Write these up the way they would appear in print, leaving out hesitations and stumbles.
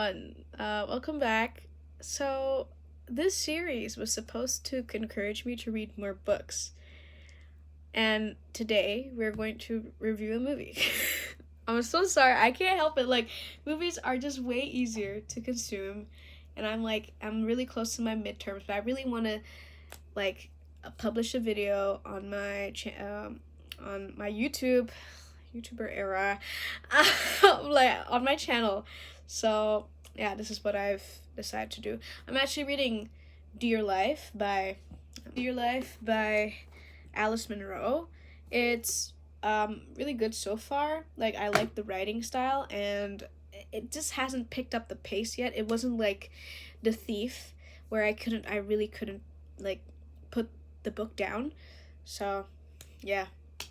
everyone. Welcome back. So, this series was supposed to encourage me to read more books, and today we're going to review a movie. I'm so sorry, I can't help it. Like, movies are just way easier to consume, and I'm really close to my midterms, but I really want to like publish a video on on my YouTuber era, like on my channel. So yeah, this is what I've decided to do. I'm actually reading Dear Life by Alice Munro. It's really good so far. Like, I like the writing style, and it just hasn't picked up the pace yet. It wasn't like The Thief, where I really couldn't like put the book down. So yeah,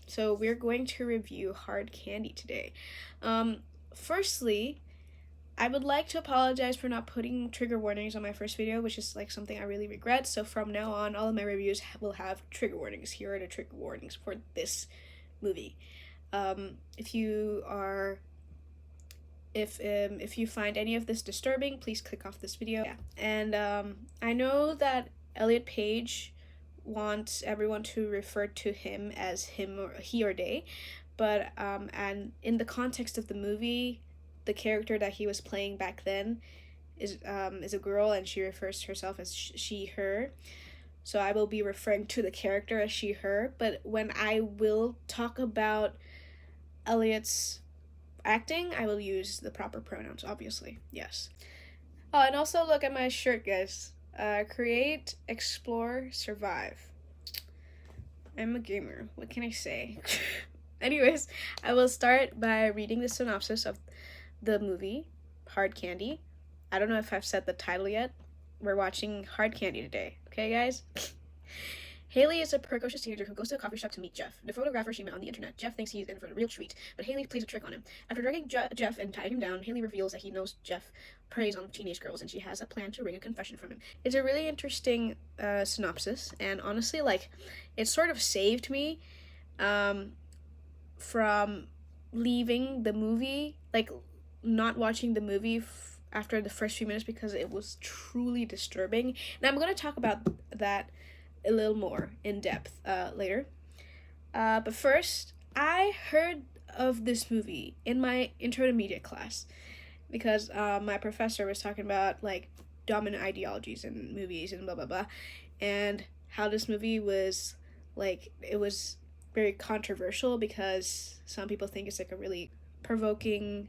so we're going to review Hard Candy today. Firstly, I would like to apologize for not putting trigger warnings on my first video, which is like something I really regret. So from now on, all of my reviews will have trigger warnings. Here are the trigger warnings for this movie. If you are if you find any of this disturbing, please click off this video. Yeah. And I know that Elliot Page wants everyone to refer to him as him or he or they, but and in the context of the movie, the character that he was playing back then is a girl, and she refers to herself as she her. So I will be referring to the character as she her, but when I will talk about Elliot's acting, I will use the proper pronouns, obviously. Yes. Oh, and also look at my shirt, guys. Create, explore, survive. I'm a gamer. What can I say? Anyways, I will start by reading the synopsis of the movie, Hard Candy. I don't know if I've said the title yet. We're watching Hard Candy today. Okay, guys? Haley is a precocious teenager who goes to a coffee shop to meet Jeff, the photographer she met on the internet. Jeff thinks he's in for a real treat, but Haley plays a trick on him. After drugging Jeff and tying him down, Haley reveals that he knows Jeff preys on teenage girls, and she has a plan to wring a confession from him. It's a really interesting synopsis, and honestly, like, it sort of saved me from leaving the movie, like, not watching the movie after the first few minutes, because it was truly disturbing. And I'm going to talk about that a little more in depth later. But first, I heard of this movie in my intro to media class because my professor was talking about like dominant ideologies in movies and blah blah blah, and how this movie was like, it was very controversial because some people think it's like a really provoking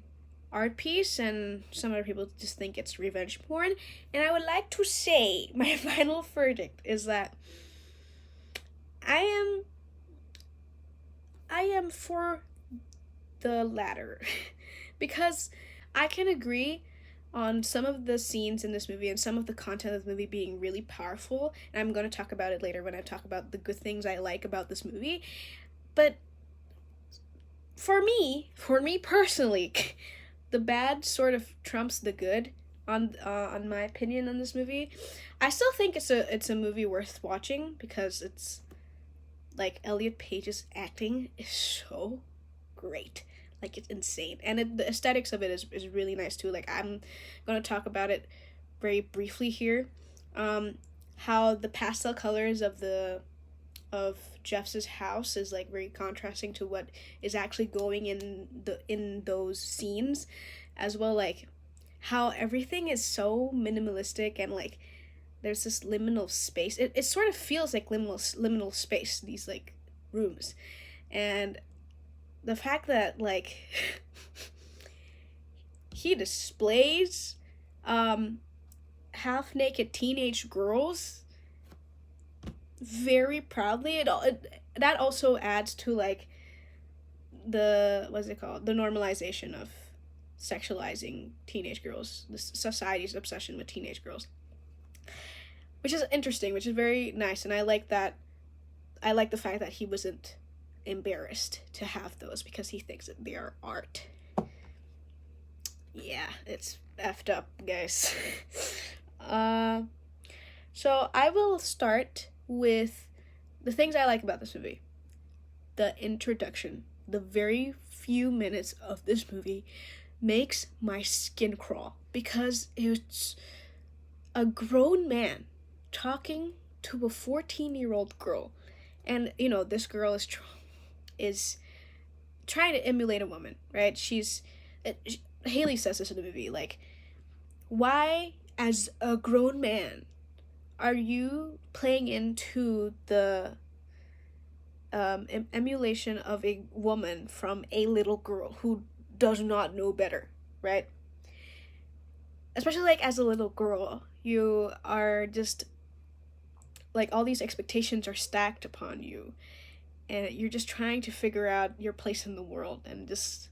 art piece, and some other people just think it's revenge porn. And I would like to say my final verdict is that I am for the latter because I can agree on some of the scenes in this movie and some of the content of the movie being really powerful, and I'm going to talk about it later when I talk about the good things I like about this movie. But for me personally, the bad sort of trumps the good on my opinion on this movie. I still think it's a movie worth watching because it's like Elliot Page's acting is so great. Like, it's insane, and the aesthetics of it is really nice too. Like, I'm gonna talk about it very briefly here. How the pastel colors of Jeff's house is like very contrasting to what is actually going in those scenes, as well, like how everything is so minimalistic, and like there's this liminal space. It sort of feels like liminal space, these like rooms. And the fact that like he displays half naked teenage girls very proudly, that also adds to like the the normalization of sexualizing teenage girls, the society's obsession with teenage girls, which is interesting, which is very nice. And I like that. I like the fact that he wasn't embarrassed to have those because he thinks that they are art. Yeah, it's effed up, guys. So I will start with the things I like about this movie. The introduction, the very few minutes of this movie makes my skin crawl because it's a grown man talking to a 14-year-old girl. And this girl is trying to emulate a woman, right? Haley says this in the movie, like, why as a grown man are you playing into the emulation of a woman from a little girl who does not know better, right? Especially like as a little girl, you are just like, all these expectations are stacked upon you, and you're just trying to figure out your place in the world, and just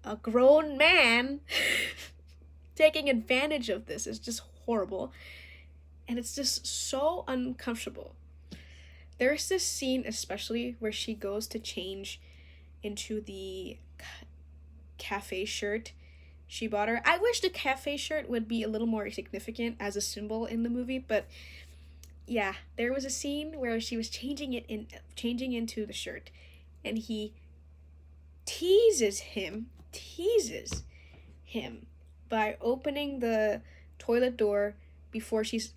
a grown man taking advantage of this is just horrible, and it's just so uncomfortable. There's this scene especially where she goes to change into the cafe shirt she bought her. I wish the cafe shirt would be a little more significant as a symbol in the movie, but yeah, there was a scene where she was changing into the shirt, and he teases him by opening the toilet door before she's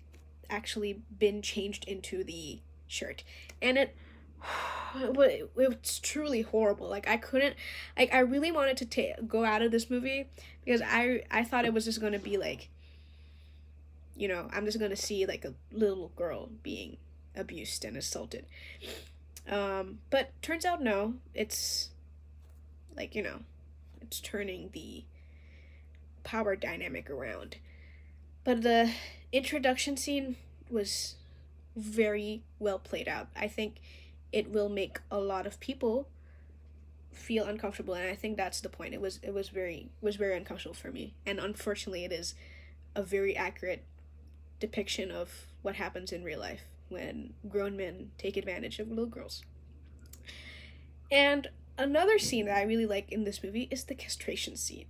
actually been changed into the shirt. And it's truly horrible. Like, I really wanted to go out of this movie because I thought it was just going to be like, I'm just going to see like a little girl being abused and assaulted. But turns out no, it's like, it's turning the power dynamic around. But the introduction scene was very well played out. I think it will make a lot of people feel uncomfortable, and I think that's the point. It was very uncomfortable for me, and unfortunately it is a very accurate depiction of what happens in real life when grown men take advantage of little girls. And another scene that I really like in this movie is the castration scene.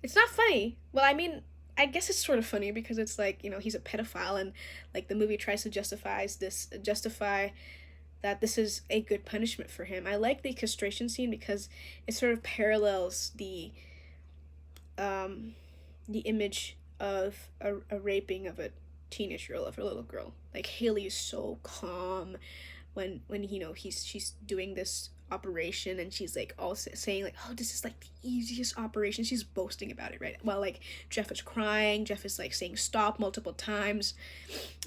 It's not funny. Well, I mean, I guess it's sort of funny because it's like, he's a pedophile, and like the movie tries to justify that this is a good punishment for him. I like the castration scene because it sort of parallels the image of a raping of a teenage girl, of a little girl. Like, Haley is so calm when she's doing this operation, and she's like all saying like, oh, this is like the easiest operation. She's boasting about it, right? While like Jeff is crying, Jeff is like saying stop multiple times.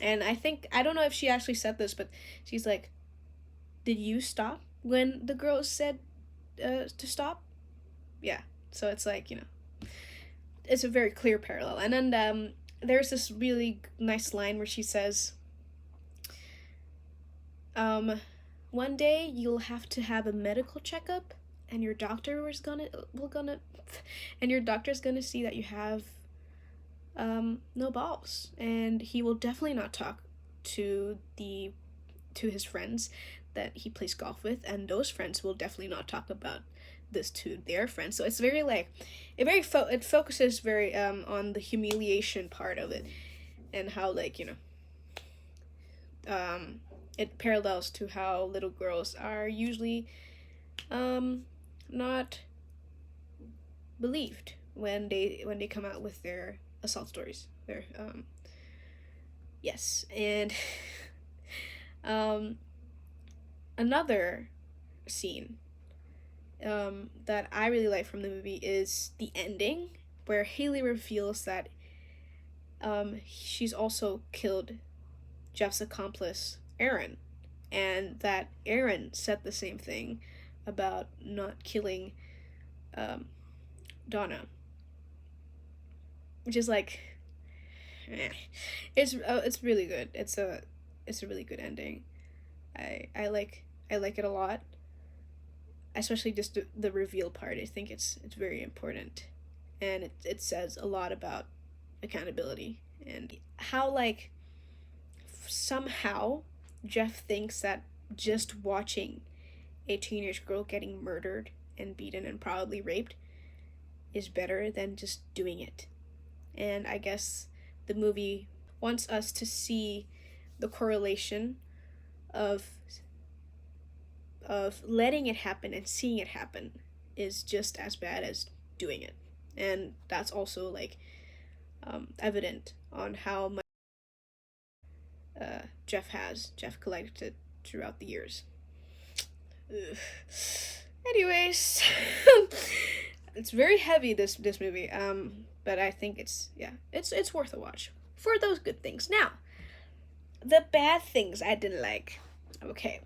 And I don't know if she actually said this, but she's like, did you stop when the girl said to stop? Yeah. So it's like, it's a very clear parallel. And then there's this really nice line where she says, one day you'll have to have a medical checkup, and your doctor's gonna see that you have no balls, and he will definitely not talk to his friends that he plays golf with, and those friends will definitely not talk about this to their friends. So it's very like it focuses very on the humiliation part of it, and how like it parallels to how little girls are usually not believed when they come out with their assault stories. Yes. And another scene that I really like from the movie is the ending, where Haley reveals that she's also killed Jeff's accomplice, Aaron, and that Aaron said the same thing about not killing Donna, which is like, it's really good. It's a really good ending. I like it a lot, especially just the reveal part. I think it's very important, and it says a lot about accountability and how like somehow Jeff thinks that just watching a teenage girl getting murdered and beaten and probably raped is better than just doing it. And I guess the movie wants us to see the correlation of letting it happen and seeing it happen is just as bad as doing it. and that's also like evident on how much Jeff collected throughout the years. Ugh. Anyways, it's very heavy, this movie. But I think it's worth a watch for those good things. Now, the bad things I didn't like. Okay.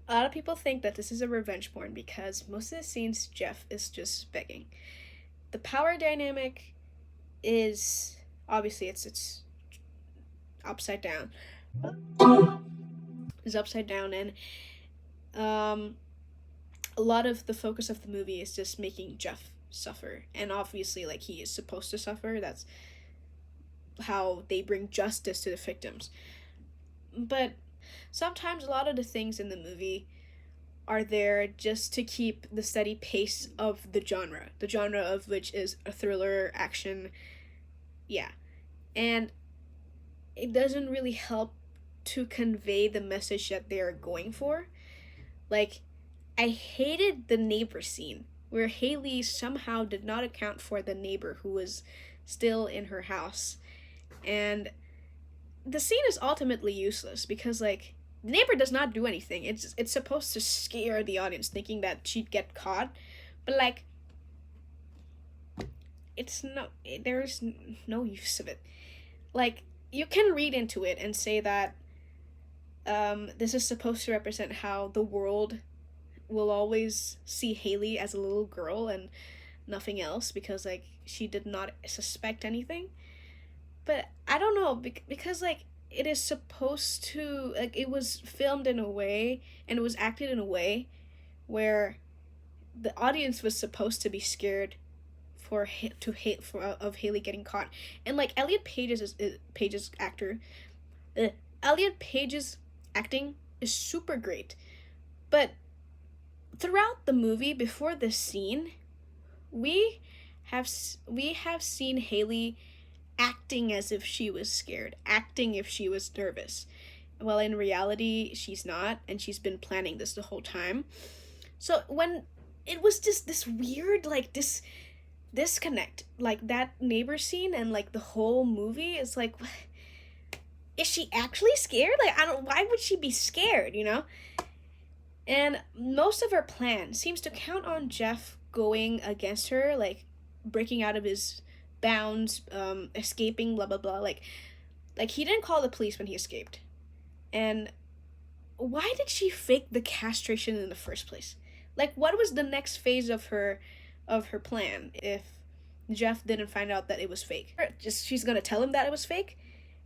A lot of people think that this is a revenge porn because most of the scenes Jeff is just begging. The power dynamic is obviously it's upside down. Is upside down, and a lot of the focus of the movie is just making Jeff suffer, and obviously like he is supposed to suffer. That's how they bring justice to the victims. But sometimes a lot of the things in the movie are there just to keep the steady pace of the genre of which is a thriller, action, yeah. And it doesn't really help to convey the message that they are going for. Like, I hated the neighbor scene where Haley somehow did not account for the neighbor who was still in her house. And the scene is ultimately useless because, like, the neighbor does not do anything. It's supposed to scare the audience thinking that she'd get caught. But, like, there's no use of it. Like, you can read into it and say that this is supposed to represent how the world will always see Haley as a little girl and nothing else because, like, she did not suspect anything. But I don't know, because, like, it is supposed to, like, it was filmed in a way and it was acted in a way where the audience was supposed to be scared of Haley getting caught. And, like, Elliot Page's acting is super great. But throughout the movie, before this scene, we have seen Haley acting as if she was scared, acting if she was nervous. Well, in reality, she's not, and she's been planning this the whole time. So when it was just this weird, like, disconnect, like that neighbor scene and like the whole movie is like, is she actually scared? Like, why would she be scared, you know? And most of her plan seems to count on Jeff going against her, like breaking out of his bounds, escaping, blah blah blah. Like he didn't call the police when he escaped. And why did she fake the castration in the first place? Like, what was the next phase of her plan if Jeff didn't find out that it was fake? Just she's gonna tell him that it was fake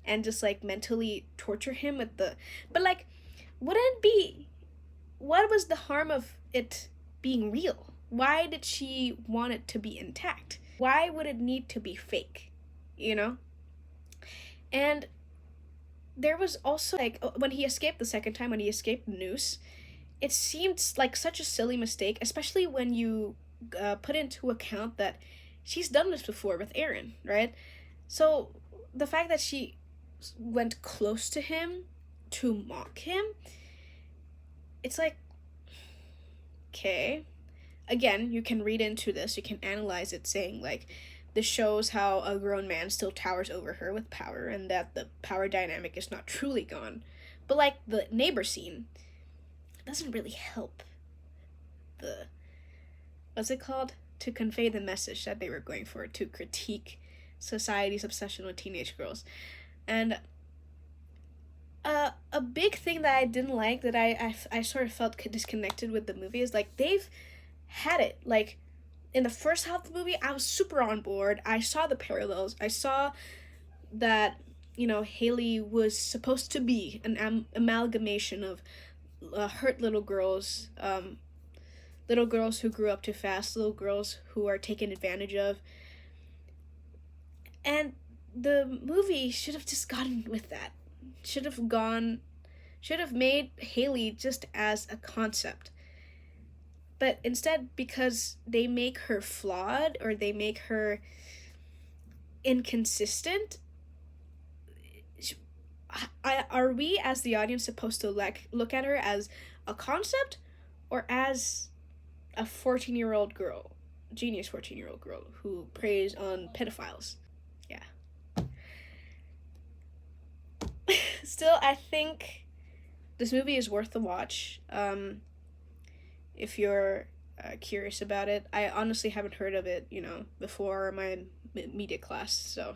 and just like mentally torture him with the, but like, what was the harm of it being real? Why did she want it to be intact? Why would it need to be fake? You know? And there was also, like, when he escaped the second time, when he escaped the noose, it seemed like such a silly mistake, especially when you put into account that she's done this before with Aaron, right? So the fact that she went close to him to mock him, it's like, okay. Again, you can read into this, you can analyze it saying, like, this shows how a grown man still towers over her with power and that the power dynamic is not truly gone. But, like, the neighbor scene doesn't really help the, what's it called? To convey the message that they were going for, to critique society's obsession with teenage girls. And a big thing that I didn't like, that I sort of felt disconnected with the movie, is, like, they've had it. Like, in the first half of the movie, I was super on board. I saw the parallels. I saw that, you know, Haley was supposed to be an amalgamation of hurt little girls who grew up too fast, little girls who are taken advantage of. And the movie should have just gotten with that. Should have made Haley just as a concept. But instead, because they make her flawed or they make her inconsistent, are we as the audience supposed to look at her as a concept or as a 14-year-old girl genius 14-year-old girl who preys on pedophiles. Yeah. Still, I think this movie is worth the watch. If you're curious about it, I honestly haven't heard of it, before my media class. So,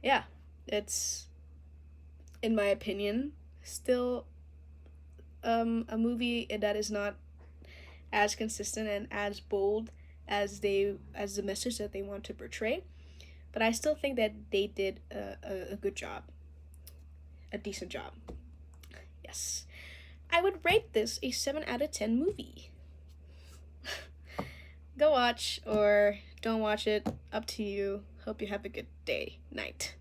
yeah, it's, in my opinion, still a movie that is not as consistent and as bold as the message that they want to portray. But I still think that they did a good job, a decent job. Yes, I would rate this a 7 out of 10 movie. Go watch or don't watch it, up to you. Hope you have a good day, night.